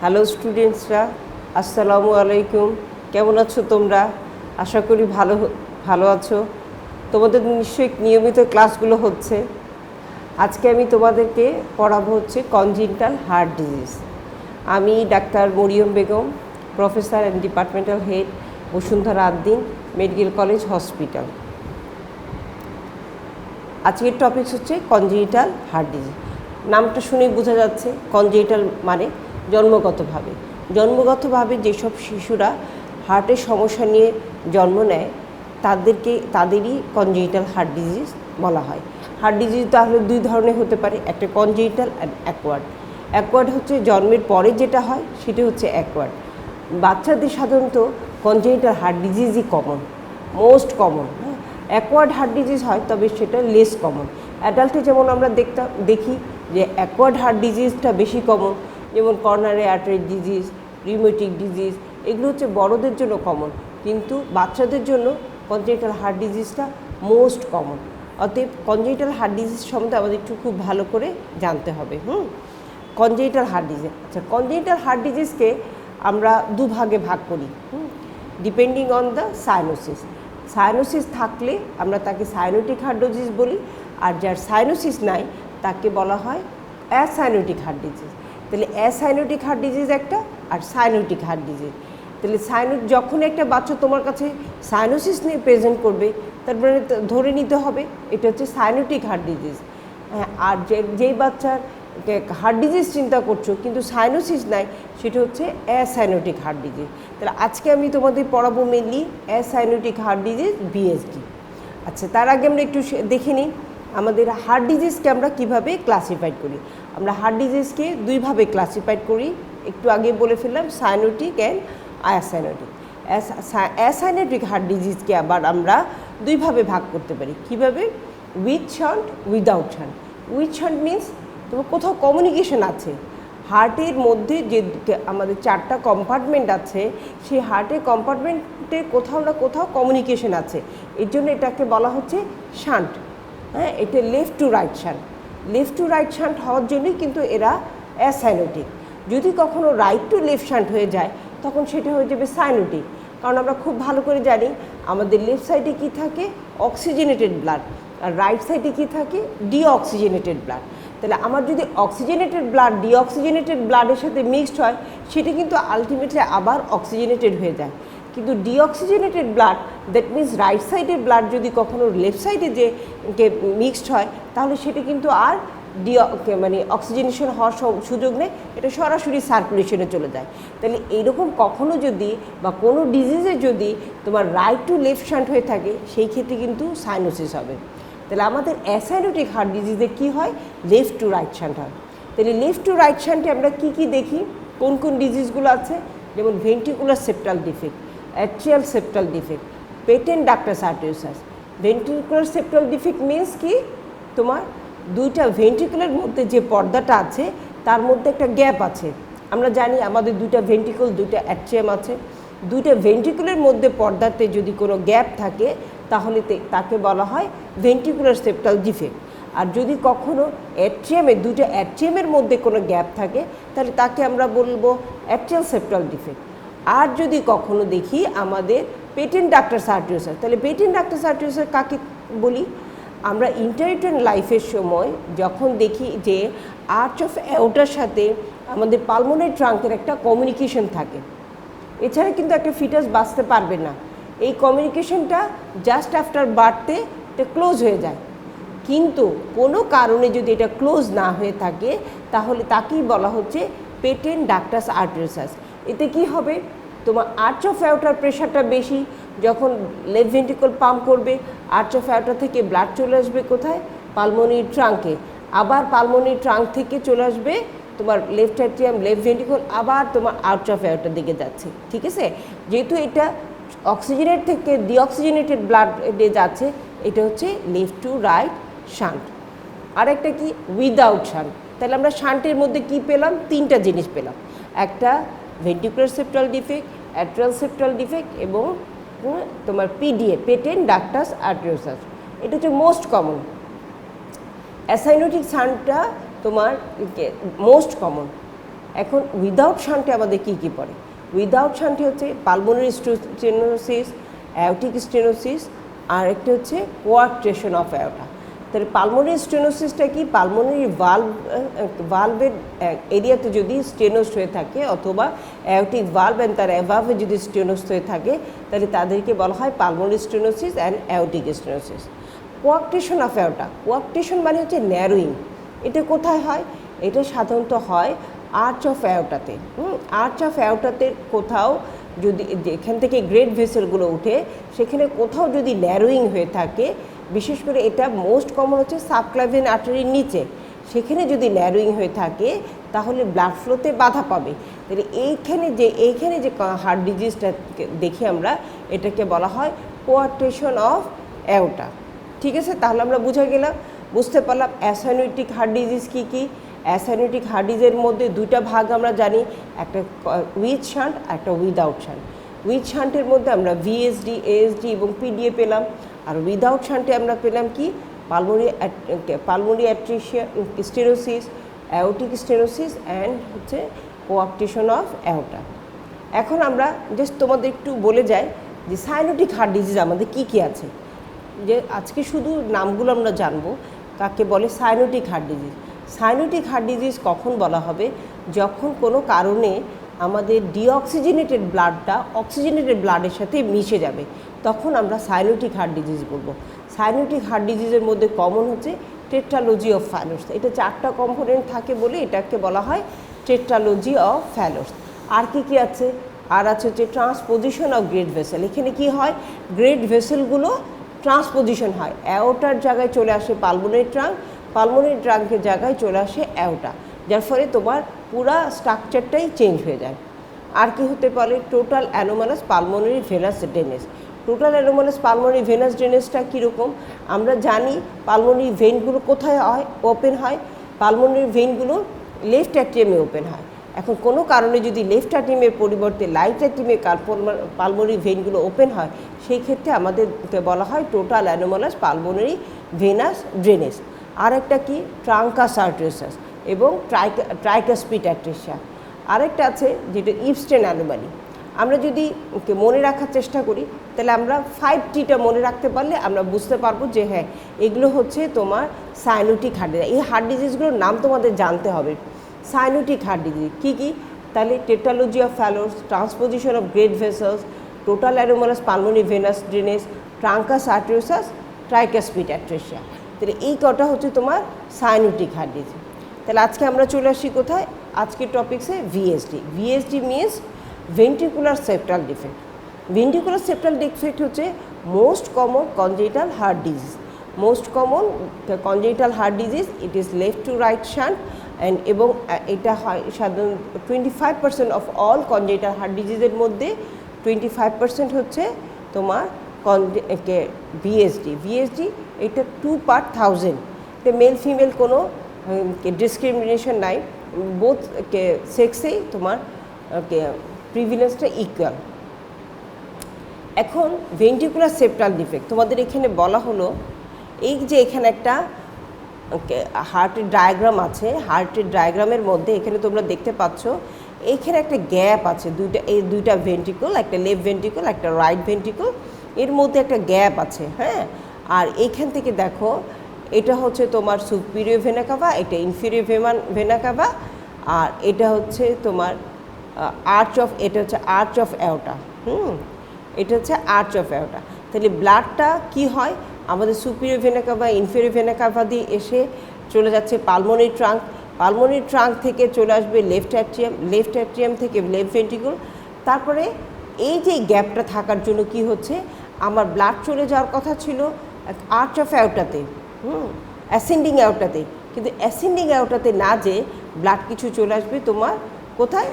Hello স্টুডেন্টসরা, আসসালামু আলাইকুম। কেমন আছো তোমরা? আশা করি ভালো আছো। তোমাদের নিশ্চয়ই নিয়মিত ক্লাসগুলো হচ্ছে। আজকে আমি তোমাদেরকে পড়াবো হচ্ছে কনজেনিটাল হার্ট ডিজিজ। আমি doctor Mariam Begum, professor and departmental head, Bashundhara Addin medical college hospital. আজকের টপিকস হচ্ছে কনজেনিটাল হার্ট ডিজিজ। নামটা শুনেই বোঝা যাচ্ছে কনজেনিটাল মানে জন্মগতভাবে যেসব শিশুরা হার্টের সমস্যা নিয়ে জন্ম নেয় তাদেরই কনজেনিটাল হার্ট ডিজিজ বলা হয়। হার্ট ডিজিজ তাহলে দুই ধরনের হতে পারে, একটা কনজেনিটাল অ্যান্ড অ্যাকোয়ার্ড। অ্যাকোয়ার্ড হচ্ছে জন্মের পরে যেটা হয় সেটা হচ্ছে অ্যাকোয়ার্ড। বাচ্চাদের সাধারণত কনজেনিটাল হার্ট ডিজিজই most common. Acquired heart disease হয়, তবে সেটা লেস কমন। অ্যাডাল্টে যেমন আমরা দেখি যে অ্যাকোয়ার্ড হার্ট ডিজিজটা বেশি কমন, যেমন coronary artery disease, rheumatic disease, এগুলো হচ্ছে বড়দের জন্য কমন, কিন্তু বাচ্চাদের জন্য কনজেনিটাল হার্ট ডিজিজটা মোস্ট কমন। অতএব কনজেনিটাল হার্ট ডিজিজ সম্বন্ধে আমাদের একটু খুব ভালো করে জানতে হবে। কনজেনিটাল হার্ট ডিজিজ, আচ্ছা, কনজেনিটাল হার্ট ডিজিজকে আমরা দুভাগে ভাগ করি depending on the cyanosis. Cyanosis থাকলে আমরা তাকে সাইনোটিক হার্ট ডিজিজ বলি, আর যার সাইনোসিস নাই তাকে বলা হয় অ্যাসাইনোটিক হার্ট ডিজিজ। তাহলে অ্যাসাইনোটিক হার্ট ডিজিজ একটা, আর সাইনোটিক হার্ট ডিজিজ। তাহলে যখন একটা বাচ্চা তোমার কাছে সাইনোসিস নিয়ে প্রেজেন্ট করবে, তারপরে ধরে নিতে হবে এটা হচ্ছে সাইনোটিক হার্ট ডিজিজ। হ্যাঁ, আর যেই বাচ্চার হার্ট ডিজিজ চিন্তা করছো কিন্তু সাইনোসিস নাই, সেটা হচ্ছে অ্যাসাইনোটিক হার্ট ডিজিজ। তাহলে আজকে আমি তোমাদের পড়াবো মেনলি অ্যাসাইনোটিক হার্ট ডিজিজ বিএসডি। আচ্ছা, তার আগে আমরা একটু দেখে নিই আমাদের হার্ট ডিজিজকে আমরা কীভাবে ক্লাসিফাইড করি। আমরা হার্ট ডিজিজকে দুইভাবে ক্লাসিফাইড করি, একটু আগে বলে ফেললাম, সাইনোটিক অ্যান্ড অ্যাসাইনোটিক। অ্যাসাইনোটিক হার্ট ডিজিজকে আবার আমরা দুইভাবে ভাগ করতে পারি। কীভাবে? With shunt, without shunt. With shunt means তোমার কোথাও কমিউনিকেশন আছে, হার্টের মধ্যে যে আমাদের 4টা কম্পার্টমেন্ট আছে, সেই হার্টের কম্পার্টমেন্টে কোথাও না কোথাও কমিউনিকেশন আছে, এর জন্য এটাকে বলা হচ্ছে শান্ট। হ্যাঁ, এটা left to right shunt. Left to right shunt হওয়ার জন্যই কিন্তু এরা অ্যাসাইনোটিক। যদি কখনো রাইট টু লেফট শান্ট হয়ে যায় তখন সেটা হয়ে যাবে সাইনোটিক। কারণ আমরা খুব ভালো করে জানি আমাদের লেফট সাইডে কী থাকে, অক্সিজেনেটেড ব্লাড, আর রাইট সাইডে কী থাকে, ডিঅক্সিজেনেটেড ব্লাড। তাহলে আমার যদি অক্সিজেনেটেড ব্লাড ডিঅক্সিজেনেটেড ব্লাডের সাথে মিক্সড হয়, সেটা কিন্তু আলটিমেটলি আবার অক্সিজেনেটেড হয়ে যায়। কিন্তু deoxygenated blood, that means right সাইডের ব্লাড যদি কখনো লেফট সাইডে যে মিক্সড হয়, তাহলে সেটা কিন্তু আর মানে অক্সিজেনেশন হওয়ার সুযোগ নেই, এটা সরাসরি সার্কুলেশনে চলে যায়। তাহলে এইরকম কখনো যদি বা কোনো ডিজিজে যদি তোমার রাইট টু লেফট শান্ট হয়ে থাকে, সেই ক্ষেত্রে কিন্তু সাইনোসিস হবে। তাহলে আমাদের অ্যাসাইনোটিক হার্ট ডিজিজে কী হয়, লেফট টু রাইট শান্ট হয়। তাহলে লেফট টু রাইট শান্টে আমরা কী দেখি, কোন কোন ডিজিজগুলো আছে, যেমন ventricular septal defect, atrial septal defect, patent ductus arteriosus. Ventricular septal defect means কি, তোমার দুইটা ভেন্ট্রিকুলের মধ্যে যে পর্দাটা আছে তার মধ্যে একটা গ্যাপ আছে। আমরা জানি আমাদের দুইটা ভেন্ট্রিকুল, দুইটা অ্যাট্রিয়াম আছে। দুইটা ভেন্ট্রিকুলের মধ্যে পর্দাতে যদি কোনো গ্যাপ থাকে তাহলে তাকে বলা হয় ভেন্ট্রিকুলার সেপ্টাল ডিফেক্ট। আর যদি কখনো দুইটা অ্যাট্রিয়ামের মধ্যে কোনো গ্যাপ থাকে তাহলে তাকে আমরা বলবো অ্যাট্রিয়াল সেপ্টাল ডিফেক্ট। আর যদি কখনো দেখি আমাদের পেটেন্ট ডাক্টাস আর্টেরিওসাস, তাহলে পেটেন্ট ডাক্টাস আর্টেরিওসাস কাকে বলি, আমরা ইন্টারইউটেরাইন লাইফের সময় যখন দেখি যে আর্চ অফ অ্যাওর্টার সাথে আমাদের পালমোনারি ট্রাঙ্কের একটা কমিউনিকেশন থাকে, এছাড়া কিন্তু একটা ফিটাস বাঁচতে পারবে না। এই কমিউনিকেশনটা জাস্ট আফটার বার্থে এটা ক্লোজ হয়ে যায়, কিন্তু কোনো কারণে যদি এটা ক্লোজ না হয়ে থাকে তাহলে তাকেই বলা হচ্ছে পেটেন্ট ডাক্টাস আর্টেরিওসাস। এতে কি হবে, তোমার আর্চ অফ অ্যাওর্টার প্রেশারটা বেশি, যখন লেফট ভেন্ট্রিকল পাম্প করবে আর্চ অফ অ্যাওর্টা থেকে ব্লাড চলে আসবে কোথায়, পালমোনারি ট্রাঙ্কে, আবার পালমোনারি ট্রাঙ্ক থেকে চলে আসবে তোমার লেফট অ্যাট্রিয়াম, লেফট ভেন্ট্রিকল, আবার তোমার আর্চ অফ অ্যাওর্টার দিকে যাচ্ছে। ঠিক আছে, যেহেতু এটা অক্সিজেনেট থেকে ডিঅক্সিজেনেটেড ব্লাডে যাচ্ছে, এটা হচ্ছে লেফট টু রাইট শান্ট। আর একটা কি, উইদাউট শান্ট। তাহলে আমরা শান্টের মধ্যে কি পেলাম, 3টা জিনিস পেলাম, একটা ventricular septal defect, atrial septal defect এবং তোমার পিডিএ, পেটেন্ট ডাক্টাস আর্টেরিওসাস। এটা হচ্ছে মোস্ট কমন। অ্যাসাইনোটিক শান্টটা তোমার মোস্ট কমন। এখন উইদাউট শান্টে আমাদের কী কী পড়ে? উইদাউট শান্টে হচ্ছে পালমোনারি স্টেনোসিস, অ্যাওটিক স্টেনোসিস, আর একটা হচ্ছে কোয়ার্টেশন অফ অ্যাওটা। তাহলে পালমোনারি স্টেনোসিসটা কি? পালমোনারি ভালভের এরিয়াতে যদি স্টেনোসড হয়ে থাকে অথবা অ্যাওটিক ভালভ অ্যান্ড তার অ্যাভাবে যদি স্টেনোসড হয়ে থাকে তাহলে তাদেরকে বলা হয় pulmonary stenosis and aortic stenosis. Quotation of অ্যাওটা, quotation মানে হচ্ছে ন্যারোইং। এটা কোথায় হয়? এটা সাধারণত হয় আর্চ অফ অ্যাওটাতে। আর্চ অফ অ্যাওটাতে কোথাও যদি যেখান থেকে গ্রেট ভেসেলগুলো উঠে সেখানে কোথাও যদি ন্যারোইং হয়ে থাকে, বিশেষ করে এটা মোস্ট কমন হচ্ছে সাবক্লাভিয়ান আর্টারির নিচে, সেখানে যদি ন্যারোইং হয়ে থাকে তাহলে ব্লাড ফ্লোতে বাধা পাবে। তাহলে এইখানে যে হার্ট ডিজিজটা দেখি আমরা, এটাকে বলা হয় কোয়ার্টেশন অফ অ্যাওটা। ঠিক আছে, তাহলে আমরা বুঝতে পারলাম অ্যাসাইনোটিক হার্ট ডিজিজ কী কী। অ্যাসাইনোটিক হার্ট ডিজিজের মধ্যে দুইটা ভাগ আমরা জানি, একটা উইথ শান্ট, একটা উইদাউট শান্ট। উইথ শান্টের মধ্যে আমরা ভিএসডি, এএসডি এবং পিডিএ পেলাম, আর উইদাউট শান্টে আমরা পেলাম কি? Pulmonary atresia stenosis, aortic stenosis and হচ্ছে কোয়ার্টেশন অফ অ্যাওটা। এখন আমরা জাস্ট তোমাদের একটু বলে যাই যে সাইনোটিক হার্ট ডিজিজ আমাদের কী কী আছে। যে আজকে শুধু নামগুলো আমরা জানবো কাকে বলে cyanotic heart disease. Cyanotic heart disease কখন বলা হবে? যখন কোনো কারণে আমাদের ডিঅক্সিজেনেটেড ব্লাডটা অক্সিজেনেটেড ব্লাডের সাথে মিশে যাবে, তখন আমরা সাইনোটিক হার্ট ডিজিজ বলবো। সাইনোটিক হার্ট ডিজিজের মধ্যে কমন হচ্ছে টেট্রালজি অফ ফ্যালোস। এটা 4টা কম্পোনেন্ট থাকে বলে এটাকে বলা হয় টেট্রালজি অফ ফ্যালোস। আর কি আছে? আর আছে হচ্ছে ট্রান্সপোজিশন অফ গ্রেট ভেসেল। এখানে কি হয়? গ্রেট ভেসেলগুলো ট্রান্সপোজিশন হয়, অ্যাওটার জায়গায় চলে আসে পালমোনারি ট্রাঙ্ক, পালমোনারি ট্রাঙ্কের জায়গায় চলে আসে অ্যাওটা, যার ফলে তোমার পুরা স্ট্রাকচারটাই চেঞ্জ হয়ে যায়। আর কি হতে পারে? Total anomalous pulmonary venous drainage. Total anomalous pulmonary venous ড্রেনেজটা কীরকম? আমরা জানি পালমোনারি ভেইনগুলো কোথায় হয়? ওপেন হয়। পালমোনারি ভেইনগুলো লেফট অ্যাট্রিয়ামে ওপেন হয়। এখন কোনো কারণে যদি লেফট অ্যাট্রিয়ামের পরিবর্তে রাইট অ্যাট্রিয়ামে পালমোনারি ভেইনগুলো ওপেন হয়, সেই ক্ষেত্রে আমাদেরকে বলা হয় total anomalous pulmonary venous drainage. আর একটা কি? ট্রাঙ্কাস আর্টেরিয়াস এবং ট্রাইকাসপিড অ্যাট্রিশিয়া। আরেকটা আছে যেটা ইপস্টেন অ্যানোমালি। আমরা যদি মনে রাখার চেষ্টা করি তাহলে আমরা 5Tটা মনে রাখতে পারলে আমরা বুঝতে পারবো যে হ্যাঁ, এগুলো হচ্ছে তোমার সাইনোটিক হার্ট ডিজিজ। এই হার্ট ডিজিজগুলোর নাম তোমাদের জানতে হবে। সাইনোটিক হার্ট ডিজিজ কী কী? তাহলে tetralogy of Fallot's, transposition of great vessels, total anomalous pulmonary venous drainage, truncus arteriosus, tricuspid atresia. তাহলে এই কটা হচ্ছে তোমার সাইনোটিক হার্ট ডিজিজ। তাহলে আজকে আমরা চলে আসি কোথায়? আজকের টপিক্সে VSD. VSD means ventricular septal defect. Ventricular septal defect হচ্ছে most common congenital heart disease. Most common congenital heart disease, it is left to right shunt এবং এটা হয় সাধারণত 25% অফ অল কনজেনিটাল হার্ট ডিজিজের মধ্যে 25% হচ্ছে তোমার ভিএসডি। ভিএসডি এটা 2 per 1000। এটা মেল ফিমেল কোনো ডিসক্রিমিনেশন নাই, বোথ সেক্সেই তোমার প্রিভিলেন্সটা ইকুয়াল। এখন ভেন্ট্রিকুলার সেপ্টাল ডিফেক্ট তোমাদের এখানে বলা হলো, এই যে এখানে একটা হার্টের ডায়াগ্রাম আছে, হার্টের ডায়াগ্রামের মধ্যে এখানে তোমরা দেখতে পাচ্ছ এইখানে একটা গ্যাপ আছে, দুইটা ভেন্ট্রিকল, একটা লেফট ভেন্ট্রিকল, একটা রাইট ভেন্ট্রিকল, এর মধ্যে একটা গ্যাপ আছে। হ্যাঁ, আর এইখান থেকে দেখো এটা হচ্ছে তোমার সুপিরিয়র ভেনা কাভা, এটা ইনফিরিয়র ভেনা কাভা, আর এটা হচ্ছে তোমার এটা হচ্ছে আর্চ অফ অ্যাওটা। এটা হচ্ছে আর্চ অফ অ্যাওটা। তাহলে ব্লাডটা কি হয়? আমাদের superior vena CAVA, inferior vena CAVA দিয়ে এসে চলে যাচ্ছে পালমোনারি ট্রাঙ্ক, পালমোনারি ট্রাঙ্ক থেকে চলে আসবে লেফট অ্যাট্রিয়াম, লেফট অ্যাট্রিয়াম থেকে লেফট ভেন্ট্রিকল। তারপরে এই যে গ্যাপটা থাকার জন্য কি হচ্ছে, আমার ব্লাড চলে যাওয়ার কথা ছিল আর্চ অফ অ্যাওটাতে, অ্যাসেন্ডিং অ্যাওটাতে, কিন্তু অ্যাসেন্ডিং অ্যাওটাতে না যে ব্লাড কিছু চলে আসবে তোমার কোথায়?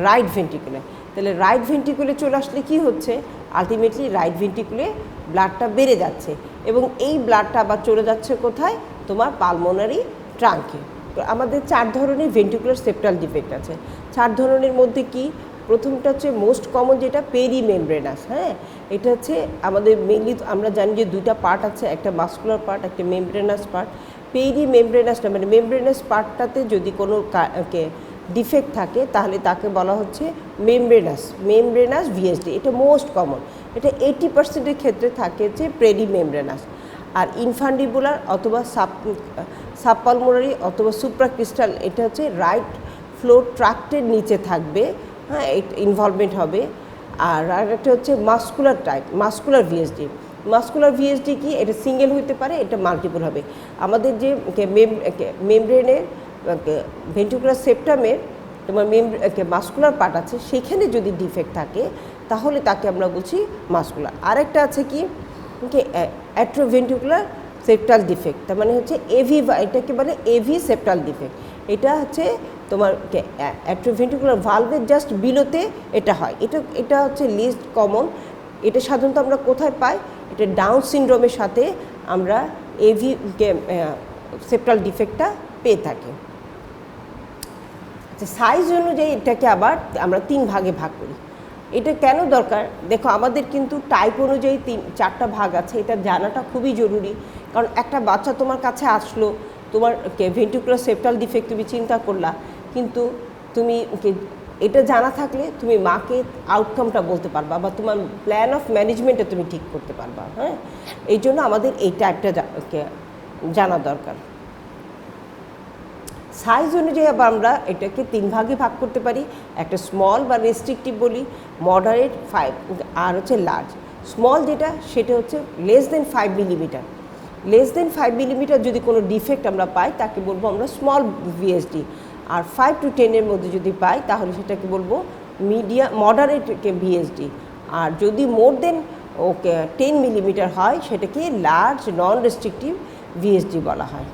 রাইট ভেন্ট্রিকুলে। তাহলে রাইট ভেন্ট্রিকুলে চলে আসলে কি হচ্ছে? আলটিমেটলি রাইট ভেন্ট্রিকুলে ব্লাডটা বেড়ে যাচ্ছে এবং এই ব্লাডটা আবার চলে যাচ্ছে কোথায়? তোমার পালমোনারি ট্রাঙ্কে। তো আমাদের 4 ধরনের ভেন্ট্রিকুলার সেপ্টাল ডিফেক্ট আছে। 4 ধরনের মধ্যে কি? প্রথমটা হচ্ছে মোস্ট কমন, যেটা পেরিমেমব্রেনাস। হ্যাঁ, এটা হচ্ছে আমাদের মেনলি আমরা জানি যে 2টা পার্ট আছে, একটা মাস্কুলার পার্ট, একটা মেমব্রেনাস পার্ট। পেরিমেমব্রেনাসটা মানে মেমব্রেনাস পার্টটাতে যদি কোনো ডিফেক্ট থাকে তাহলে তাকে বলা হচ্ছে মেমব্রেনাস ভিএসডি। এটা মোস্ট কমন, এটা 80% ক্ষেত্রে থাকে যে পেরিমেমব্রেনাস। আর ইনফান্ডিবুলার অথবা সাবপালমোনারি অথবা সুপ্রাক্রিস্টাল, এটা হচ্ছে রাইট ফ্লোর ট্রাক্টের নিচে থাকবে, হ্যাঁ, ইনভলভমেন্ট হবে। আর আরেকটা হচ্ছে মাস্কুলার ভিএসডি। মাস্কুলার ভিএসডি কি, এটা সিঙ্গেল হইতে পারে, এটা মাল্টিপল হবে। আমাদের যে মেমব্রেনের ভেন্ট্রিকুলার সেপ্টামের তোমার মাস্কুলার পার্ট আছে, সেখানে যদি ডিফেক্ট থাকে তাহলে তাকে আমরা বলছি মাস্কুলার। আরেকটা আছে কি অ্যাট্রোভেন্ট্রিকুলার সেপ্টাল ডিফেক্ট, তার মানে হচ্ছে এটাকে বলে এভি সেপ্টাল ডিফেক্ট। এটা হচ্ছে তোমার অ্যাট্রোভেন্ট্রিকুলার ভালভের জাস্ট বিলোতে এটা হয়। এটা হচ্ছে লিস্ট কমন। এটা সাধারণত আমরা কোথায় পাই? এটা ডাউন সিনড্রোমের সাথে আমরা এভি সেপ্টাল ডিফেক্টটা পেয়ে থাকি। আচ্ছা, সাইজ অনুযায়ী এটাকে আবার আমরা 3 ভাগে ভাগ করি। এটা কেন দরকার? দেখো, আমাদের কিন্তু টাইপ অনুযায়ী 4টা ভাগ আছে, এটা জানাটা খুবই জরুরি। কারণ একটা বাচ্চা তোমার কাছে আসলো, তোমার ভেন্ট্রিকুলার সেপ্টাল ডিফেক্ট তুমি চিন্তা করলা, কিন্তু তুমি এটা জানা থাকলে তুমি মাকে আউটকামটা বলতে পারবা বা তোমার প্ল্যান অফ ম্যানেজমেন্টে তুমি ঠিক করতে পারবা। হ্যাঁ, এই জন্য আমাদের এই টাইপটা জানা দরকার। সাইজ অনুযায়ী আবার আমরা এটাকে 3 ভাগে ভাগ করতে পারি। একটা স্মল বা রেস্ট্রিকটিভ বলি, মডারেট 5, আর হচ্ছে লার্জ। স্মল যেটা, সেটা হচ্ছে less than 5 millimetre. Less than 5 millimetre যদি কোনো ডিফেক্ট আমরা পাই তাকে বলবো আমরা স্মল ভিএসডি। আর 5 to 10 মধ্যে যদি পাই তাহলে সেটাকে বলবো মডারেট ভিএসডি। আর যদি মোর দেন 10 মিলিমিটার হয় সেটাকে লার্জ নন রেস্ট্রিকটিভ ভিএসডি বলা হয়।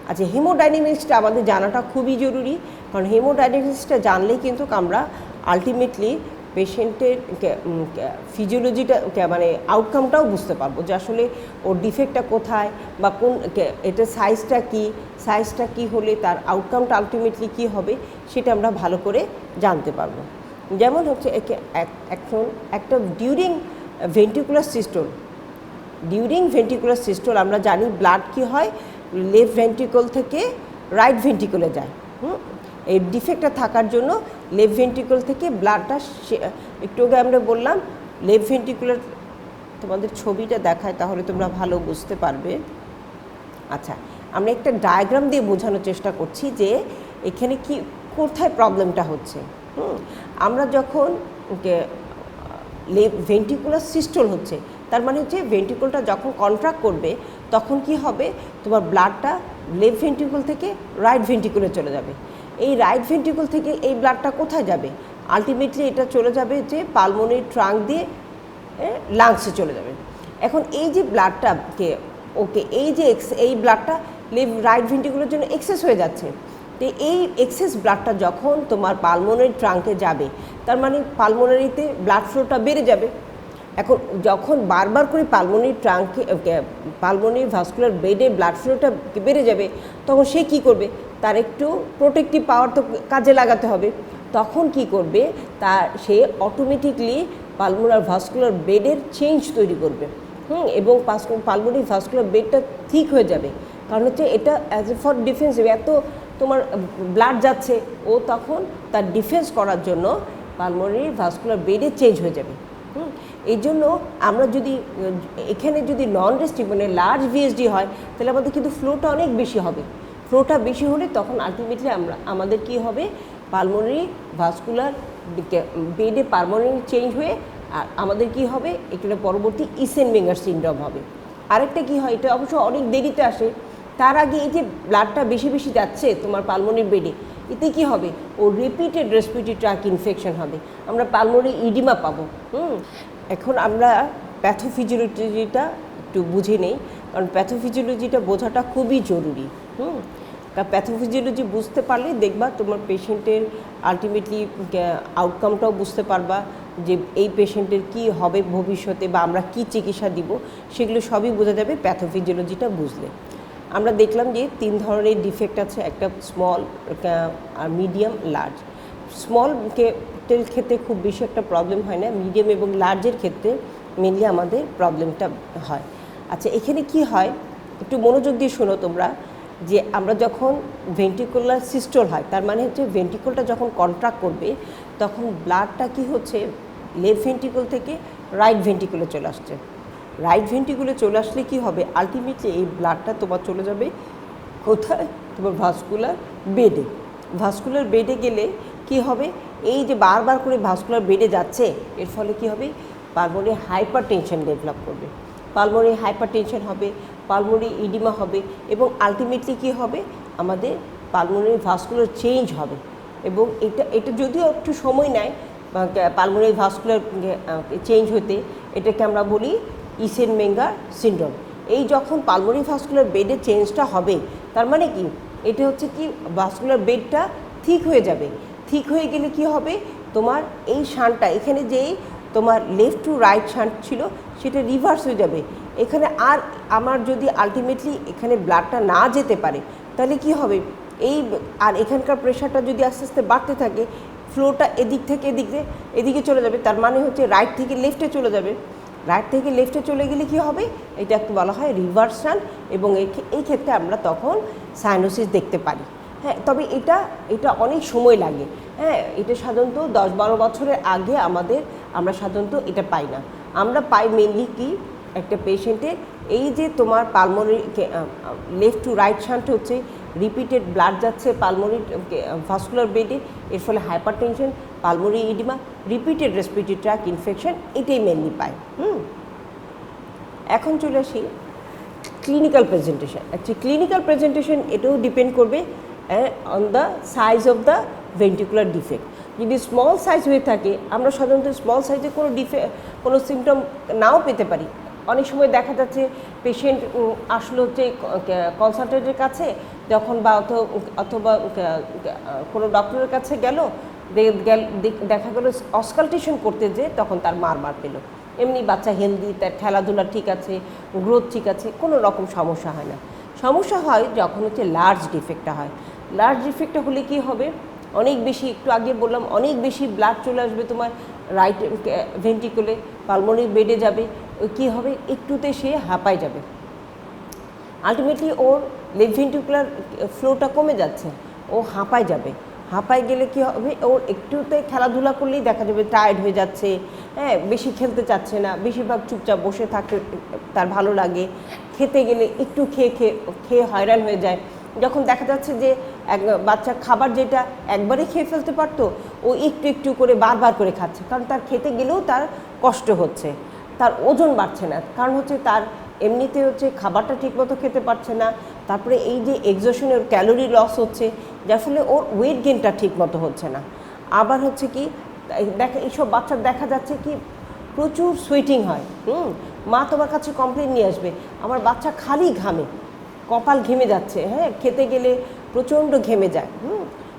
আচ্ছা, হেমোডাইনামিক্সটা আমাদের জানাটা খুবই জরুরি, কারণ হেমোডাইনামিক্সটা জানলেই কিন্তু আমরা আলটিমেটলি পেশেন্টের ফিজিওলজিটা মানে আউটকামটাও বুঝতে পারবো যে আসলে ওর ডিফেক্টটা কোথায় বা কোন এটা সাইজটা কি হলে তার আউটকামটা আলটিমেটলি কি হবে সেটা আমরা ভালো করে জানতে পারবো। যেমন হচ্ছে এখন একটা ডিউরিং ভেন্ট্রিকুলার সিস্টোল আমরা জানি ব্লাড কি হয়, লেফট ভেন্ট্রিকল থেকে রাইট ভেন্ট্রিকলে যায়। এই ডিফেক্টটা থাকার জন্য লেফট ভেন্ট্রিকল থেকে ব্লাডটা, একটু আগে আমরা বললাম লেফট ভেন্ট্রিকুলার, তোমাদের ছবিটা দেখায় তাহলে তোমরা ভালো বুঝতে পারবে। আচ্ছা, আমরা একটা ডায়াগ্রাম দিয়ে বোঝানোর চেষ্টা করছি যে এখানে কোথায় প্রবলেমটা হচ্ছে। আমরা যখন ভেন্ট্রিকুলার সিস্টোল হচ্ছে, তার মানে হচ্ছে ভেন্ট্রিকলটা যখন কন্ট্রাক্ট করবে তখন কি হবে, তোমার ব্লাডটা লেফট ভেন্ট্রিকল থেকে রাইট ভেন্ট্রিকলে চলে যাবে। এই রাইট ভেন্ট্রিকল থেকে এই ব্লাডটা কোথায় যাবে? আলটিমেটলি এটা চলে যাবে যে পালমোনারি ট্রাঙ্ক দিয়ে লাংসে চলে যাবে। এখন এই যে ব্লাডটাকে এই ব্লাডটা রাইট ভেন্ট্রিকুলের জন্য এক্সেস হয়ে যাচ্ছে। তো এই এক্সেস ব্লাডটা যখন তোমার পালমোনারি ট্রাঙ্কে যাবে, তার মানে পালমোনারিতে ব্লাড ফ্লোটা বেড়ে যাবে। এখন যখন বারবার করে পালমোনারি ভাস্কুলার বেডে ব্লাড ফ্লোটা বেড়ে যাবে, তখন সে কি করবে, তার একটু প্রোটেক্টিভ পাওয়ার তো কাজে লাগাতে হবে। তখন কি করবে, সে অটোমেটিকলি পালমোনারি ভাস্কুলার বেডের চেঞ্জ তৈরি করবে, এবং পালমোনারি ভাস্কুলার বেডটা ঠিক হয়ে যাবে। কারণ হচ্ছে এটা অ্যাজ এ ফর ডিফেন্স, এত তোমার ব্লাড যাচ্ছে, ও তখন তার ডিফেন্স করার জন্য পালমোনারি ভাস্কুলার বেডে চেঞ্জ হয়ে যাবে। এই জন্য আমরা যদি এখানে যদি নন রেস্ট্রিক্ট মানে লার্জ ভিএসডি হয়, তাহলে আমাদের কিন্তু ফ্লোটা অনেক বেশি হবে। ফ্লোটা বেশি হলে তখন আলটিমেটলি আমাদের কি হবে, পালমোনারি ভাস্কুলার বেডে পারমানেন্ট চেঞ্জ হয়ে আমাদের কি হবে, একটা পরবর্তী ইসেনমেঙ্গার সিনড্রোম হবে। আরেকটা কি হয়, এটা অবশ্য অনেক দেরিতে আসে। তার আগে এই যে ব্লাডটা বেশি বেশি যাচ্ছে তোমার পালমোনারি বেডে, এতে কি হবে, ও রিপিটেড রেসপিরেটরি ট্র্যাক্ট ইনফেকশন হবে, আমরা পালমোনারি ইডিমা পাবো। এখন আমরা প্যাথোফিজিওলজিটা একটু বুঝে নেই, কারণ প্যাথোফিজিওলজিটা বোঝাটা খুবই জরুরি। প্যাথোফিজিওলজি বুঝতে পারলে দেখবা তোমার পেশেন্টের আলটিমেটলি আউটকামটাও বুঝতে পারবা, যে এই পেশেন্টের কি হবে ভবিষ্যতে বা আমরা কি চিকিৎসা দিব, সেগুলো সবই বোঝা যাবে প্যাথোফিজিওলজিটা বুঝলে। আমরা দেখলাম যে 3 ধরনের ডিফেক্ট আছে, একটা স্মল, আর মিডিয়াম, লার্জ। স্মলের ক্ষেত্রে খুব বেশি একটা প্রবলেম হয় না, মিডিয়াম এবং লার্জের ক্ষেত্রে মেনলি আমাদের প্রবলেমটা হয়। আচ্ছা, এখানে কি হয় একটু মনোযোগ দিয়ে শোনো তোমরা। যে আমরা যখন ভেন্ট্রিকুলার সিস্টোল হয়, তার মানে হচ্ছে ভেন্ট্রিকলটা যখন কন্ট্রাক্ট করবে তখন ব্লাডটা কি হচ্ছে লেফট ভেন্ট্রিকল থেকে রাইট ভেন্ট্রিকুলে চলে আসছে। রাইট ভেন্ট্রিকুলে চলে আসলে কি হবে, আলটিমেটলি এই ব্লাডটা তোমার চলে যাবে কোথায়, তোমার ভাস্কুলার বেডে। ভাস্কুলার বেডে গেলে কি হবে, এই যে বারবার করে ভাস্কুলার বেডে যাচ্ছে, এর ফলে কি হবে, পালমোনারি হাইপার টেনশন ডেভেলপ করবে, পালমোনারি হাইপার টেনশন হবে, পালমোনারি ইডিমা হবে, এবং আলটিমেটলি কী হবে, আমাদের পালমোনারি ভাস্কুলার চেঞ্জ হবে। এবং এটা যদিও একটু সময় নেয় পালমোনারি ভাস্কুলার চেঞ্জ হতে, এটাকে আমরা বলি ইসেনমেঙ্গার সিনড্রোম। এই যখন পালমোনারি ভাস্কুলার বেডের চেঞ্জটা হবে, তার মানে কি, এটা হচ্ছে কি ভাস্কুলার বেডটা ঠিক হয়ে যাবে। ঠিক হয়ে গেলে কি হবে, তোমার এই শান্টটা এখানে যেই তোমার লেফট টু রাইট শান্ট ছিল সেটা রিভার্স হয়ে যাবে। এখানে আর আমার যদি আলটিমেটলি এখানে ব্লাডটা না যেতে পারে তাহলে কি হবে, এই আর এখানকার প্রেশারটা যদি আস্তে আস্তে বাড়তে থাকে, ফ্লোটা এদিক থেকে এদিকে চলে যাবে, তার মানে হচ্ছে রাইট থেকে লেফটে চলে যাবে। রাইট থেকে লেফটে চলে গেলে কি হবে, এটা একটু বলা হয় রিভার্সান, এবং এই ক্ষেত্রে আমরা তখন সাইনোসিস দেখতে পারি। হ্যাঁ, তবে এটা অনেক সময় লাগে। হ্যাঁ, এটা সাধারণত 10-12 বছরের আগে আমরা সাধারণত এটা পাই না। আমরা পাই মেনলি কি, একটা পেশেন্টের এই যে তোমার pulmonary left to right shunt হচ্ছে, রিপিটেড ব্লাড যাচ্ছে পালমোনারি ভাস্কুলার বেডে, এর ফলে hypertension, pulmonary oedema, repeated respiratory tract infection, এটাই মেনলি পাই। এখন চলে আসি clinical presentation. Actually clinical presentation এটাও ডিপেন্ড করবে on the size of the ventricular defect. যদি স্মল সাইজ হয়ে থাকে, আমরা সাধারণত স্মল সাইজে কোনো সিমটম নাও পেতে পারি। অনেক সময় দেখা যাচ্ছে পেশেন্ট আসলে হচ্ছে কনসালটেন্টের কাছে যখন, বা অথবা কোনো ডক্টরের কাছে গেল, দেখা গেল অসকালটেশন করতে যে তখন তার মার পেল। এমনি বাচ্চা হেলদি, তার খেলাধুলা ঠিক আছে, গ্রোথ ঠিক আছে, কোনো রকম সমস্যা হয় না। সমস্যা হয় যখন হচ্ছে লার্জ ডিফেক্টটা হয়। লার্জ ডিফেক্টটা হলে কি হবে, অনেক বেশি, একটু আগে বললাম, অনেক বেশি ব্লাড চলে আসবে তোমার রাইট ভেন্ট্রিকুলে, পালমোনারি বেডে যাবে, কী হবে, একটুতে সে হাঁপায় যাবে। আলটিমেটলি ওর লেফট ভেন্ট্রিকুলার ফ্লোটা কমে যাচ্ছে, ও হাঁপায় যাবে। হাঁপায় গেলে কী হবে, ওর একটুতে খেলাধুলা করলেই দেখা যাবে টায়ার্ড হয়ে যাচ্ছে। হ্যাঁ, বেশি খেলতে চাচ্ছে না, বেশিরভাগ চুপচাপ বসে থাকতে তার ভালো লাগে। খেতে গেলে একটু খেয়ে হয়রান হয়ে যায়। যখন দেখা যাচ্ছে যে এক বাচ্চা খাবার যেটা একবারে খেয়ে ফেলতে পারতো, ও একটু একটু করে বারবার করে খাচ্ছে, কারণ তার খেতে গেলেও তার কষ্ট হচ্ছে, তার ওজন বাড়ছে না, কারণ হচ্ছে তার এমনিতে হচ্ছে খাবারটা ঠিকমতো খেতে পারছে না। তারপরে এই যে এক্সজশনের ক্যালোরি লস হচ্ছে, যার ফলে ওর ওয়েট গেনটা ঠিকমতো হচ্ছে না। আবার হচ্ছে কি, এইসব বাচ্চার দেখা যাচ্ছে কি প্রচুর সুইটিং হয়। মা তোমার কাছে কমপ্লেন নিয়ে আসবে, আমার বাচ্চা খালি ঘামে, কপাল ঘেমে যাচ্ছে। হ্যাঁ, খেতে গেলে প্রচণ্ড ঘেমে যায়।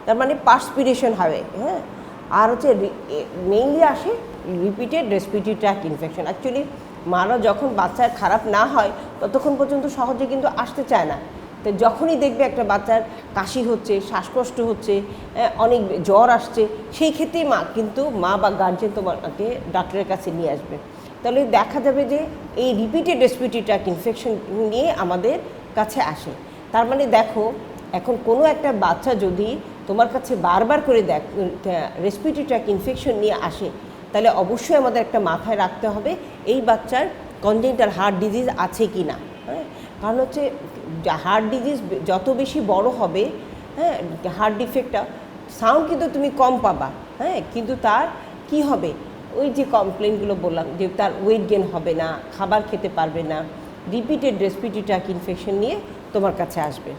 তার মানে পার্সপিরেশন হবে। হ্যাঁ, আর হচ্ছে মেইনলি আসে repeated respiratory tract infection. Actually মারা যখন বাচ্চার খারাপ না হয় ততক্ষণ পর্যন্ত সহজে কিন্তু আসতে চায় না। তো যখনই দেখবে একটা বাচ্চার কাশি হচ্ছে, শ্বাসকষ্ট হচ্ছে, অনেক জ্বর আসছে, সেই ক্ষেত্রেই মা বা গার্জেন তোমাকে ডাক্তারের কাছে নিয়ে আসবে। তাহলে দেখা যাবে যে এই রিপিটেড রেসপিরেটরি ট্র্যাক্ট ইনফেকশন নিয়ে আমাদের কাছে আসে। তার মানে দেখো, এখন কোনো একটা বাচ্চা যদি তোমার কাছে বারবার করে রেসপিরেটরি ট্র্যাক্ট ইনফেকশন নিয়ে আসে, তাহলে অবশ্যই আমাদের একটা মাথায় রাখতে হবে এই বাচ্চার কনজেনিটাল হার্ট ডিজিজ আছে কি না। হ্যাঁ, কারণ হচ্ছে হার্ট ডিজিজ যত বেশি বড় হবে, হ্যাঁ, হার্ট ডিফেক্টটা সাউন্ড কিন্তু তুমি কম পাবা। হ্যাঁ, কিন্তু তার কি হবে, ওই যে কমপ্লেনগুলো বললাম, যে তার ওয়েট গেন হবে না, খাবার খেতে পারবে না, রিপিটেড রেসপিরেটরি ট্র্যাক্ট ইনফেকশন নিয়ে তোমার কাছে আসবে।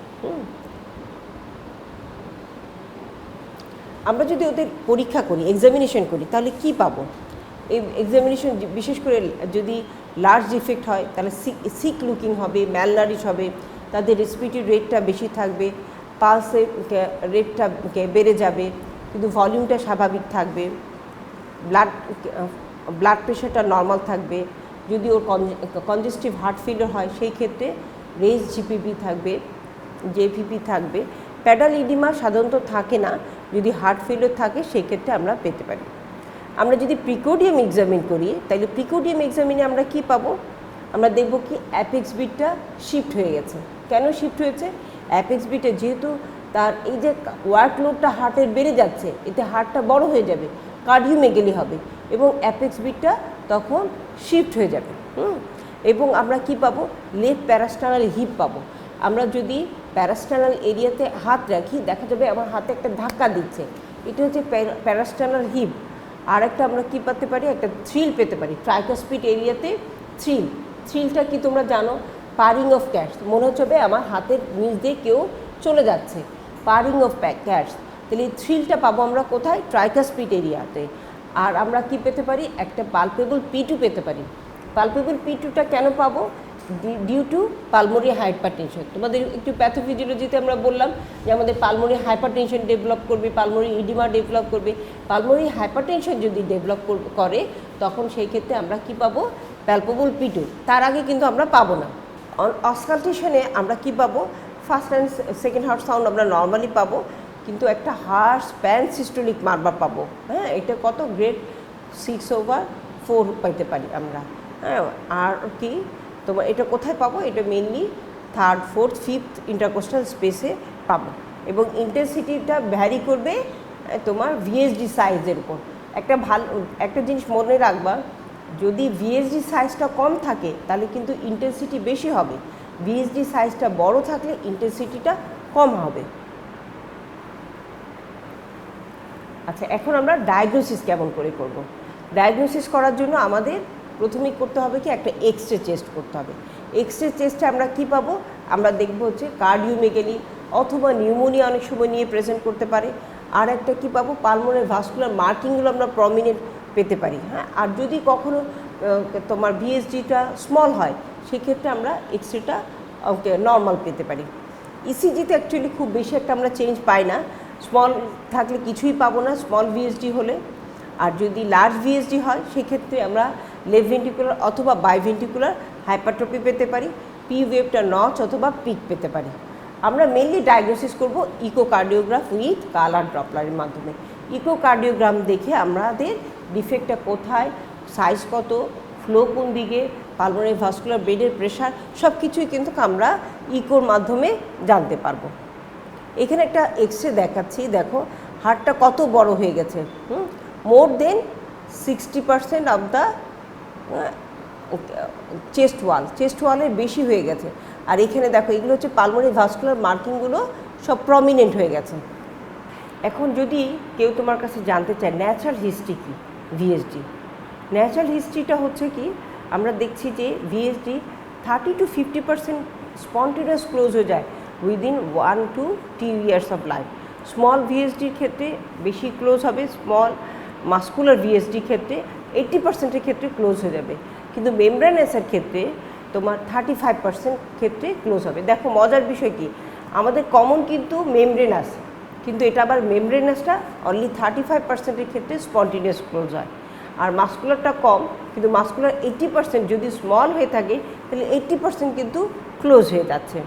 আমরা যদি ওদের পরীক্ষা করি, এক্সামিনেশন করি, তাহলে কি পাবো? এই এক্সামিনেশন বিশেষ করে যদি লার্জ ডিফেক্ট হয় তাহলে সিক লুকিং হবে, ম্যালনারিশ হবে, তাদের রেসপিরেটরি রেটটা বেশি থাকবে, পালসের রেটটা বেড়ে যাবে, কিন্তু ভলিউমটা স্বাভাবিক থাকবে, ব্লাড প্রেশারটা নর্মাল থাকবে। যদি ওর কনজেস্টিভ হার্ট ফেলিওর হয় সেই ক্ষেত্রে রেজ জিপিপি থাকবে, জেপিপি থাকবে। প্যাডাল ইডিমা সাধারণত থাকে না, যদি হার্ট ফেলিওর থাকে সেই ক্ষেত্রে আমরা পেতে পারি। আমরা যদি প্রিকোডিয়াম এক্সামিন করি, তাহলে প্রিকোডিয়াম এক্সামিনে আমরা কি পাবো? আমরা দেখব কি অ্যাপেক্স বিটটা শিফট হয়ে গেছে। কেন শিফট হয়েছে? অ্যাপেক্স বিটে যেহেতু তার এই যে ওয়ার্কলোডটা হার্টের বেড়ে যাচ্ছে, এতে হার্টটা বড় হয়ে যাবে, কার্ডিওমেগালি হবে এবং অ্যাপেক্স বিটটা তখন শিফট হয়ে যাবে। এবং আমরা কি পাবো, লেফট প্যারাস্টার্নাল হিপ পাবো। আমরা যদি প্যারাস্টার্নাল এরিয়াতে হাত রাখি, দেখা যাবে আমার হাতে একটা ধাক্কা দিচ্ছে, এটা হচ্ছে প্যারাস্টার্নাল হিপ। আর একটা আমরা কি পেতে পারি, একটা থ্রিল পেতে পারি ট্রাইকাসপিড এরিয়াতে। থ্রিলটা কি তোমরা জানো, পারিং অফ ক্যাটস, মনে হচ্ছে আমার হাতের নিচ দিয়ে কেউ চলে যাচ্ছে, পারিং অফ ক্যাটস। তাহলে এই থ্রিলটা পাবো আমরা কোথায়, ট্রাইকাসপিড এরিয়াতে। আর আমরা কি পেতে পারি, একটা পালপেবল P2 পেতে পারি। পালপেবল P2টা কেন পাবো, ডিউ টু পালমোনারি হাইপারটেনশন। তোমাদের একটু প্যাথোফিজিওলজিতে আমরা বললাম যে আমাদের পালমোনারি হাইপারটেনশন ডেভেলপ করবে, পালমোনারি ইডিমা ডেভেলপ করবে। পালমোনারি হাইপারটেনশন যদি ডেভেলপ করে তখন সেই ক্ষেত্রে আমরা কি পাবো, পালপেবল P2। তার আগে কিন্তু আমরা পাবো না। অসকালটেশনে আমরা কি পাবো, first and second heart sound আমরা নর্মালি পাবো, কিন্তু একটা হার্ট স্প্যান সিস্টোলিক মারবা পাবো। হ্যাঁ, এটা কত গ্রেড 6/4 পাইতে পারি আমরা। হ্যাঁ, আর কি তোমার এটা কোথায় পাবো, এটা mainly third, fourth, fifth intercostal স্পেসে পাবো। এবং ইন্টেন্সিটিটা ভ্যারি করবে তোমার ভিএসডি সাইজের উপর। একটা জিনিস মনে রাখবা, যদি ভিএসডি সাইজটা কম থাকে তাহলে কিন্তু ইন্টেন্সিটি বেশি হবে, ভিএসডি সাইজটা বড় থাকলে ইন্টেন্সিটিটা কম হবে। আচ্ছা, এখন আমরা ডায়াগনোসিস কেমন করে করব। ডায়াগনোসিস করার জন্য আমাদের প্রথমেই করতে হবে কি, একটা এক্সরে চেস্ট করতে হবে। এক্সরে চেস্টে আমরা কি পাবো, আমরা দেখব হচ্ছে কার্ডিওমেগালি অথবা নিউমোনিয়া অনেক সময় নিয়ে প্রেজেন্ট করতে পারে। আর একটা কি পাবো, পালমোনারি ভাস্কুলার মার্কিংগুলো আমরা প্রমিনেন্ট পেতে পারি। হ্যাঁ, আর যদি কখনো তোমার ভিএসডিটা স্মল হয় সেক্ষেত্রে আমরা এক্সরেটা নর্মাল পেতে পারি। ইসিজিতে অ্যাকচুয়ালি খুব বেশি একটা আমরা চেঞ্জ পাই না, স্মল থাকলে কিছুই পাবো না স্মল ভিএসডি হলে। আর যদি লার্জ ভিএসডি হয় সেক্ষেত্রে আমরা লেফট ভেন্ট্রিকুলার অথবা বাইভেন্ট্রিকুলার হাইপারট্রফি পেতে পারি, পি ওয়েভটা নচ অথবা পিক পেতে পারি। আমরা মেনলি ডায়াগনোসিস করব ইকোকার্ডিওগ্রাফ উইথ কালার ড্রপলারের মাধ্যমে। ইকোকার্ডিওগ্রাম দেখে আমাদের ডিফেক্টটা কোথায়, সাইজ কত, ফ্লো কোন দিকে, পালমোনারি ভাস্কুলার বেডের প্রেশার, সব কিছুই কিন্তু আমরা ইকোর মাধ্যমে জানতে পারবো। এখানে একটা এক্সরে দেখাচ্ছি, দেখো হার্টটা কত বড় হয়ে গেছে, মোর দেন 60% অফ দ্য চেস্ট ওয়ালের বেশি হয়ে গেছে। আর এখানে দেখো এগুলো হচ্ছে পালমোনারি ভাস্কুলার মার্কিংগুলো সব প্রমিনেন্ট হয়ে গেছে। এখন যদি কেউ তোমার কাছে জানতে চায় ন্যাচারাল হিস্ট্রি কী ভিএসডি, ন্যাচারাল হিস্ট্রিটা হচ্ছে কি, আমরা দেখছি যে ভিএসডি 30 to 50% স্পন্টেনিয়াস ক্লোজ হয়ে যায় within 1 to 2 years of life. Small ভিএসডির ক্ষেত্রে বেশি ক্লোজ হবে, স্মল মাস্কুলার ভিএসডির ক্ষেত্রে 80%-এর ক্ষেত্রে ক্লোজ হয়ে যাবে, কিন্তু মেমব্রেনাসের ক্ষেত্রে তোমার 35% ক্ষেত্রে ক্লোজ হবে। দেখো মজার বিষয় কি, আমাদের কমন কিন্তু মেমব্রেনাস, কিন্তু এটা আবার মেমব্রেনাসটা অনলি 35%-এর ক্ষেত্রে স্পন্টেনিয়াস ক্লোজ হয়। আর মাস্কুলারটা কম, কিন্তু মাস্কুলার 80% যদি স্মল হয়ে থাকে তাহলে 80% কিন্তু ক্লোজ হয়ে যাচ্ছে।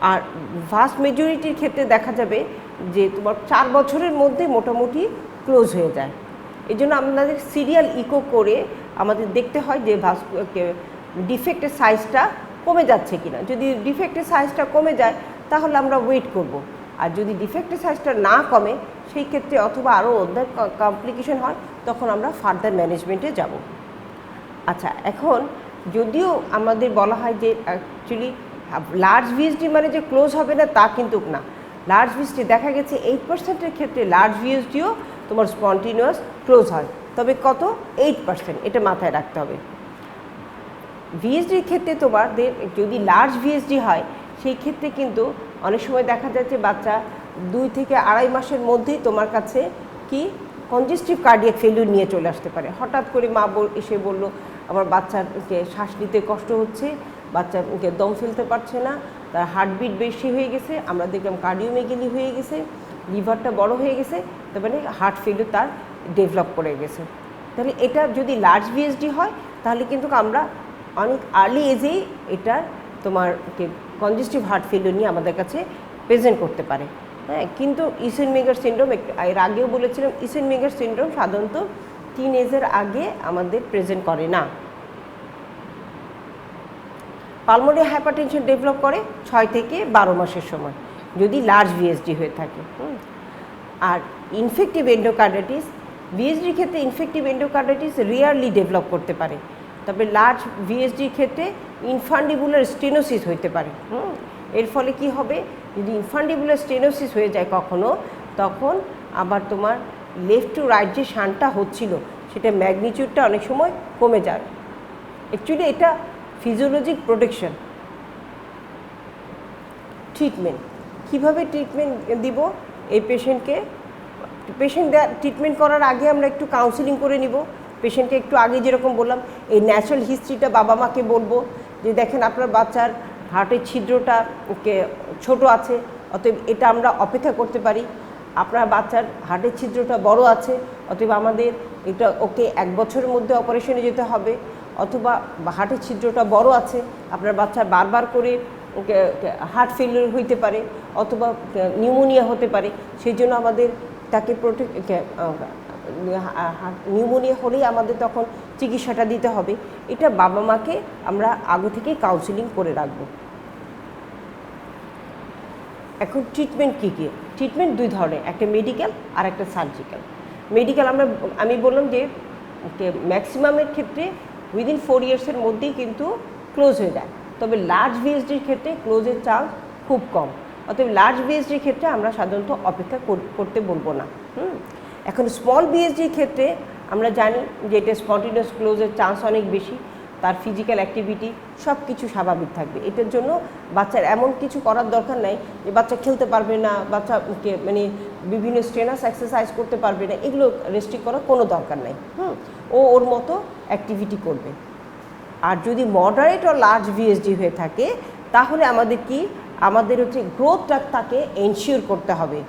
আর ভাস্ট মেজরিটির ক্ষেত্রে দেখা যাবে যে তোমার 4 বছরের মধ্যে মোটামুটি ক্লোজ হয়ে যায়। এই জন্য আমাদের সিরিয়াল ইকো করে আমাদের দেখতে হয় যে ডিফেক্টের সাইজটা কমে যাচ্ছে কিনা। যদি ডিফেক্টের সাইজটা কমে যায় তাহলে আমরা ওয়েট করব, আর যদি ডিফেক্টের সাইজটা না কমে সেই ক্ষেত্রে অথবা আরও অন্য কমপ্লিকেশন হয় তখন আমরা ফার্দার ম্যানেজমেন্টে যাব। আচ্ছা, এখন যদিও আমাদের বলা হয় যে অ্যাকচুয়ালি লার্জ ভিএসডি মানে যে ক্লোজ হবে না তা কিন্তু না। লার্জ ভিএসডি দেখা গেছে 8%-এর ক্ষেত্রে লার্জ ভিএসডিও তোমার স্পন্টিনিউয়াস ক্লোজ হয়, তবে কত, 8%, এটা মাথায় রাখতে হবে। ভিএসডির ক্ষেত্রে তোমাদের যদি লার্জ ভিএসডি হয় সেই ক্ষেত্রে কিন্তু অনেক সময় দেখা যাচ্ছে বাচ্চা 2 থেকে 2.5 মাসের মধ্যেই তোমার কাছে কি কনজেস্টিভ কার্ডিয়াক ফেলিউর নিয়ে চলে আসতে পারে। হঠাৎ করে মা এসে বলল আমার বাচ্চাকে শ্বাস নিতে কষ্ট হচ্ছে, বাচ্চাকে দম ফেলতে পারছে না, তার হার্টবিট বেশি হয়ে গেছে, আমরা দেখলাম কার্ডিওমেগালি হয়ে গেছে, লিভারটা বড় হয়ে গেছে, তার মানে হার্ট ফেলিউর তার ডেভেলপ করে গেছে। তাহলে এটা যদি লার্জ ভিএসডি হয় তাহলে কিন্তু আমরা অনেক আর্লি এজেই এটার তোমার কনজেস্টিভ হার্ট ফেলিউর নিয়ে আমাদের কাছে প্রেজেন্ট করতে পারে। হ্যাঁ, কিন্তু ইসেনমেগার সিনড্রোম, এর আগেও বলেছিলাম ইসেনমেগার সিনড্রোম সাধারণত টিনেজের আগে আমাদের প্রেজেন্ট করে না। পালমোনারি হাইপারটেনশন ডেভেলপ করে 6 থেকে 12 মাসের সময়। যদি লার্জ ভিএসডি হয়ে থাকে। আর ইনফেক্টিভ এন্ডোকার্ডাইটিস, ভিএসডির ক্ষেত্রে ইনফেক্টিভ এন্ডোকার্ডাইটিস রিয়ারলি ডেভেলপ করতে পারে, তবে লার্জ ভিএসডির ক্ষেত্রে ইনফান্ডিবুলার স্টেনোসিস হইতে পারে। এর ফলে কি হবে, যদি ইনফান্ডিবুলার স্টেনোসিস হয়ে যায় কখনো, তখন আবার তোমার লেফট টু রাইট যে শানটা হচ্ছিল সেটা ম্যাগনিটিউডটা অনেক সময় কমে যাবে। অ্যাকচুয়ালি এটা ফিজিওলজিক প্রোটেকশন। ট্রিটমেন্ট, কীভাবে ট্রিটমেন্ট দিব এই পেশেন্টকে? পেশেন্ট ট্রিটমেন্ট করার আগে আমরা একটু কাউন্সিলিং করে নিব। পেশেন্টকে একটু আগে যেরকম বললাম, এই ন্যাচারাল হিস্ট্রিটা বাবা মাকে বলবো যে দেখেন আপনার বাচ্চার হার্টের ছিদ্রটা ছোট আছে, অতএব এটা আমরা অপেক্ষা করতে পারি। আপনার বাচ্চার হার্টের ছিদ্রটা বড় আছে, অতএব আমাদের এটা ওকে 1 বছরের মধ্যে অপারেশনে যেতে হবে। অথবা হার্টের ছিদ্রটা বড় আছে, আপনার বাচ্চা বারবার করে হার্ট ফেলিওর হইতে পারে, অথবা নিউমোনিয়া হতে পারে, সেই জন্য আমাদের তাকে নিউমোনিয়া হলেই আমাদের তখন চিকিৎসাটা দিতে হবে। এটা বাবা মাকে আমরা আগে থেকেই কাউন্সিলিং করে রাখবো। এখন ট্রিটমেন্ট কী কী? ট্রিটমেন্ট 2 ধরনের, একটা মেডিকেল আর একটা সার্জিক্যাল। মেডিকেল আমি বললাম যে ম্যাক্সিমামের ক্ষেত্রে উইদিন 4 ইয়ার্সের মধ্যেই কিন্তু ক্লোজ হয়ে যায়, তবে লার্জ ভিএসডির ক্ষেত্রে ক্লোজের চান্স খুব কম। অতএব লার্জ ভিএসডির ক্ষেত্রে আমরা সাধারণত অপেক্ষা করতে বলবো না। এখন স্মল ভিএসডির ক্ষেত্রে আমরা জানি যে এটা স্পন্টেনিয়াস ক্লোজের চান্স অনেক বেশি, তার ফিজিক্যাল অ্যাক্টিভিটি সব কিছু স্বাভাবিক থাকবে। এটার জন্য বাচ্চার এমন কিছু করার দরকার নাই যে বাচ্চা খেলতে পারবে না, বাচ্চাকে মানে বিভিন্ন স্ট্রেনাস এক্সারসাইজ করতে পারবে না, এগুলো রেস্ট্রিক্ট করার কোনো দরকার নাই। ওর মতো অ্যাক্টিভিটি করবে। আর যদি মডারেট ও লার্জ ভিএসডি হয়ে থাকে, তাহলে আমাদের হচ্ছে গ্রোথটা তাকে এনশিওর করতে হবে।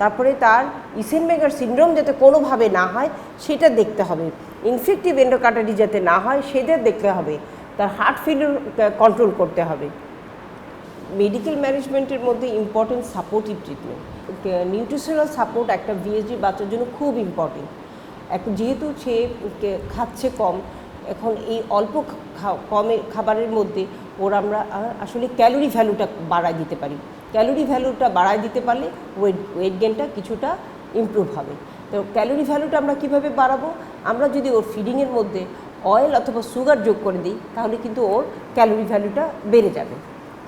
তারপরে তার ইসেনমেগার সিনড্রোম যাতে কোনোভাবে না হয় সেটা দেখতে হবে, ইনফেক্টিভ এন্ডোকার্ডাইটিস যাতে না হয় সেটা দেখতে হবে, তার হার্ট ফেলিওর কন্ট্রোল করতে হবে। মেডিকেল ম্যানেজমেন্টের মধ্যে important supportive treatment, nutritional support একটা ভিএসডি বাচ্চার জন্য খুব ইম্পর্টেন্ট। যেহেতু সে খাচ্ছে কম, এখন এই অল্প খাবারের মধ্যে আমরা আসলে ক্যালোরি ভ্যালুটা বাড়ায় দিতে পারি। ক্যালোরি ভ্যালুটা বাড়ায় দিতে পারলে ওয়েট গেনটা কিছুটা ইমপ্রুভ হবে। তো ক্যালোরি ভ্যালুটা আমরা কীভাবে বাড়াবো? আমরা যদি ওর ফিডিংয়ের মধ্যে অয়েল অথবা সুগার যোগ করে দিই, তাহলে কিন্তু ওর ক্যালোরি ভ্যালুটা বেড়ে যাবে।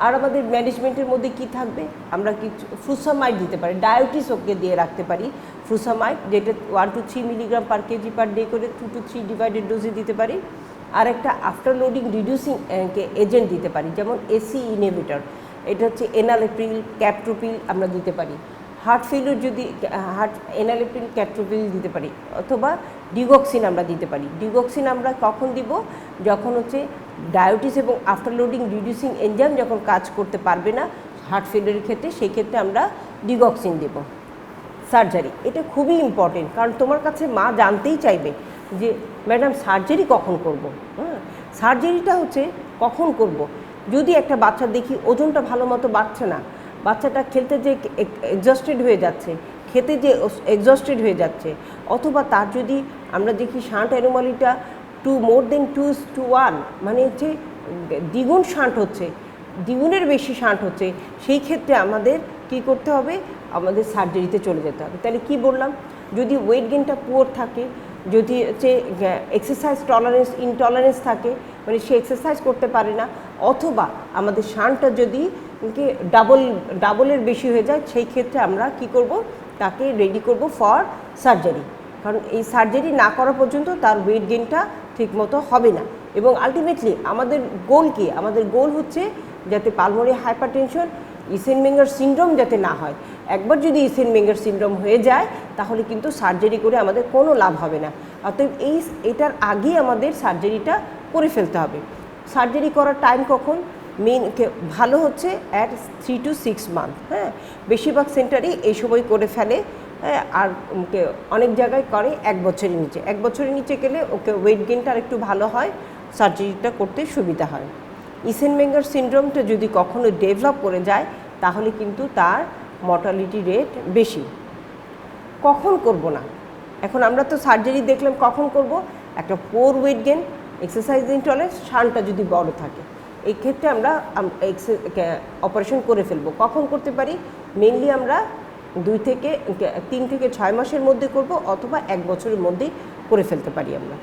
আর আমাদের ম্যানেজমেন্টের মধ্যে কি থাকবে, আমরা কিছু ফ্লুসামাইড দিতে পারি, ডায়াবেটিস ওকে দিয়ে রাখতে পারি। ফ্লুসামাইড যেটা 1 to 3 milligram per KG per day করে 2 to 3 ডিভাইডেড ডোজে দিতে পারি। আর একটা আফটার লোডিং রিডিউসিং এজেন্ট দিতে পারি, যেমন এসি ইনহিবিটর, এটা হচ্ছে এনালেপ্রিল, ক্যাপটোপিল আমরা দিতে পারি। হার্ট ফেলিওর যদি এনালেপ্রিল, ক্যাপটোপিল দিতে পারি, অথবা ডিগক্সিন আমরা দিতে পারি। ডিগক্সিন আমরা কখন দিব? যখন হচ্ছে ডায়াবেটিস এবং আফটার লোডিং রিডিউসিং এনজাইম যখন কাজ করতে পারবে না হার্ট ফেলিওরের ক্ষেত্রে, সেই ক্ষেত্রে আমরা ডিগক্সিন দেব। সার্জারি, এটা খুবই ইম্পর্টেন্ট, কারণ তোমার কাছে মা জানতেই চাইবে যে ম্যাডাম সার্জারি কখন করব। সার্জারিটা হচ্ছে কখন করব? যদি একটা বাচ্চা দেখি ওজনটা ভালো মতো বাড়ছে না, বাচ্চাটা খেলতে যে এক্সস্টেড হয়ে যাচ্ছে, খেতে যে এক্সস্টেড হয়ে যাচ্ছে, অথবা তার যদি আমরা দেখি শান্ট অ্যানোমালিটা more than 2:1, মানে হচ্ছে দ্বিগুণ শান্ট হচ্ছে, দ্বিগুণের বেশি শান্ট হচ্ছে, সেই ক্ষেত্রে আমাদের কি করতে হবে? আমাদের সার্জারিতে চলে যেতে হবে। তাহলে কি বললাম, যদি ওয়েট গেইনটা পুয়ার থাকে, যদি হচ্ছে এক্সারসাইজ ইনটলারেন্স থাকে, মানে সে এক্সারসাইজ করতে পারে না, অথবা আমাদের শান্টটা যদি ডাবলের বেশি হয়ে যায়, সেই ক্ষেত্রে আমরা কি করব? তাকে রেডি করব ফর সার্জারি। কারণ এই সার্জারি না করা পর্যন্ত তার ওয়েট গেইনটা ঠিকমতো হবে না। এবং আলটিমেটলি আমাদের গোল কি? আমাদের গোল হচ্ছে যাতে পালমোনারি হাইপারটেনশন, ইসেনমেঙ্গার সিনড্রোম যাতে না হয়। একবার যদি ইসেনমেঙ্গার সিনড্রোম হয়ে যায়, তাহলে কিন্তু সার্জারি করে আমাদের কোনো লাভ হবে না। অতএব এটার আগেই আমাদের সার্জারিটা করে ফেলতে হবে। সার্জারি করার টাইম কখন? ভালো হচ্ছে অ্যাট 3 to 6 মান্থ। বেশিরভাগ সেন্টারই এই সময় করে ফেলে। আর অনেক জায়গায় করে 1 বছরের নিচে। 1 বছরের নিচে গেলে ওকে ওয়েট গেইনটা আর একটু ভালো হয়, সার্জারিটা করতে সুবিধা হয়। ইসেনমেঙ্গার সিনড্রোমটা যদি কখনো ডেভেলপ করে যায়, তাহলে কিন্তু তার মর্টালিটি রেট বেশি। কখন করব না? এখন আমরা তো সার্জারি দেখলাম, কখন করব? একটা পোর ওয়েট গেইন, এক্সারসাইজ ইনটলারেন্স, শানটা যদি বড় থাকে, এই ক্ষেত্রে আমরা অপারেশন করে ফেলবো। কখন করতে পারি? মেইনলি আমরা 3 থেকে 6 মাসের মধ্যে করব, অথবা 1 বছরের মধ্যেই করে ফেলতে পারি আমরা।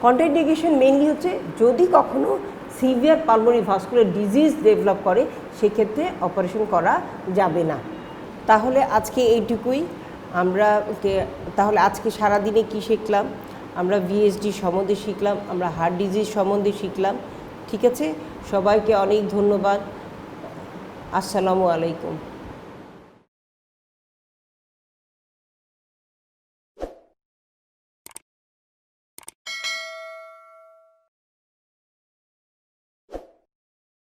কন্ট্রাইন্ডিকেশন মেইনলি হচ্ছে যদি কখনো severe pulmonary vascular disease develop করে, সেক্ষেত্রে অপারেশন করা যাবে না। তাহলে আজকে এইটুকুই। তাহলে আজকে সারাদিনে কি শিখলাম? আমরা ভিএসডি সম্বন্ধে শিখলাম, আমরা হার্ট ডিজিজ সম্বন্ধে শিখলাম। ঠিক আছে, সবাইকে অনেক ধন্যবাদ। আসসালামু আলাইকুম।